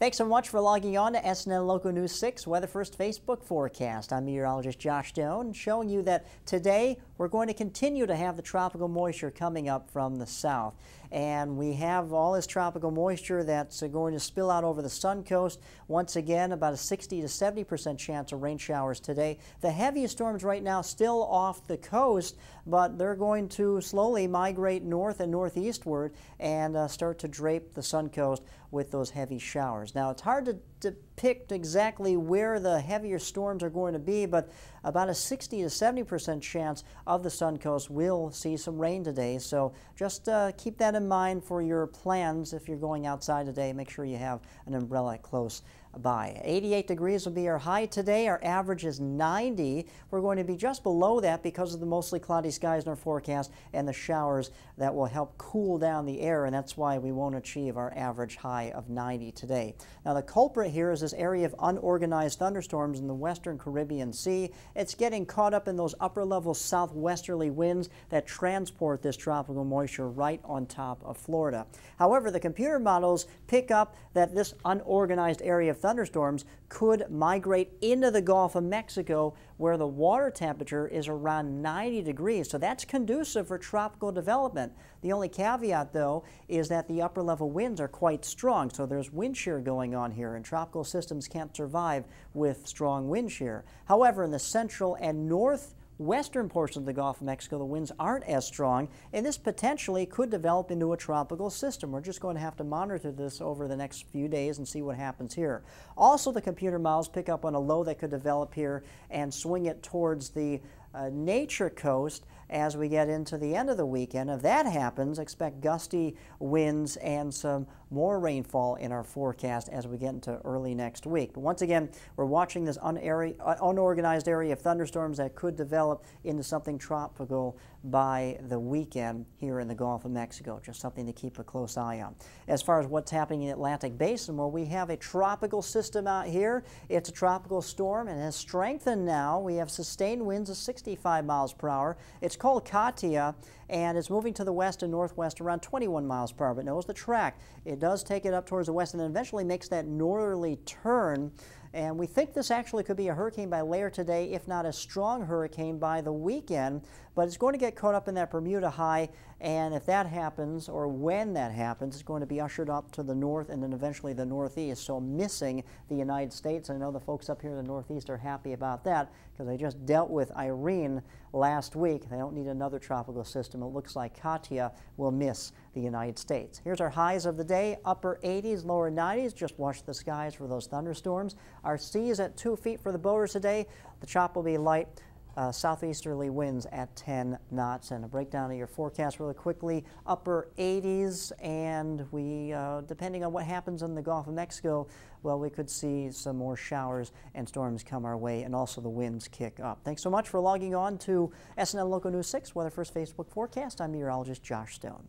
Thanks so much for logging on to SNN Local News 6 Weather First Facebook forecast. I'm meteorologist Josh Stone, showing you that today we're going to continue to have the tropical moisture coming up from the south. And we have all this tropical moisture that's going to spill out over the sun coast. Once again, about a 60 to 70% chance of rain showers today. The heaviest storms right now still off the coast, but they're going to slowly migrate north and northeastward and start to drape the sun coast with those heavy showers. Now, it's hard to depict exactly where the heavier storms are going to be, but about a 60 to 70% chance of the sun coast will see some rain today. So just keep that in mind for your plans if you're going outside today. Make sure you have an umbrella close by. 88 degrees will be our high today. Our average is 90. We're going to be just below that because of the mostly cloudy skies in our forecast and the showers that will help cool down the air, and that's why we won't achieve our average high of 90 today. Now, the culprit here is this area of unorganized thunderstorms in the western Caribbean Sea. It's getting caught up in those upper-level southwesterly winds that transport this tropical moisture right on top of Florida. However, the computer models pick up that this unorganized area of thunderstorms could migrate into the Gulf of Mexico, where the water temperature is around 90 degrees. So that's conducive for tropical development. The only caveat, though, is that the upper level winds are quite strong. So there's wind shear going on here, and tropical systems can't survive with strong wind shear. However, in the central and northwestern portion of the Gulf of Mexico, the winds aren't as strong, and this potentially could develop into a tropical system. We're just going to have to monitor this over the next few days and see what happens here. Also, the computer models pick up on a low that could develop here and swing it towards the nature coast as we get into the end of the weekend. If that happens, expect gusty winds and some more rainfall in our forecast as we get into early next week. But once again, we're watching this unorganized area of thunderstorms that could develop into something tropical by the weekend here in the Gulf of Mexico. Just something to keep a close eye on. As far as what's happening in the Atlantic Basin, well, we have a tropical system out here. It's a tropical storm and has strengthened now. We have sustained winds of 65 miles per hour. It's called Katia, and it's moving to the west and northwest around 21 miles per hour. But notice the track. It does take it up towards the west and then eventually makes that northerly turn. And we think this actually could be a hurricane by later today, if not a strong hurricane by the weekend. But it's going to get caught up in that Bermuda high, and if that happens, or when that happens, it's going to be ushered up to the north and then eventually the northeast, so missing the United States. I know the folks up here in the northeast are happy about that because they just dealt with Irene last week. They don't need another tropical system. It looks like Katia will miss the United States. Here's our highs of the day: upper 80s, lower 90s. Just watch the skies for those thunderstorms. Our sea is at 2 feet for the boaters today. The chop will be light. Southeasterly winds at 10 knots. And a breakdown of your forecast really quickly: upper 80s, and we, depending on what happens in the Gulf of Mexico, well, we could see some more showers and storms come our way, and also the winds kick up. Thanks so much for logging on to SNN Local News 6 Weather First Facebook forecast. I'm meteorologist Josh Stone.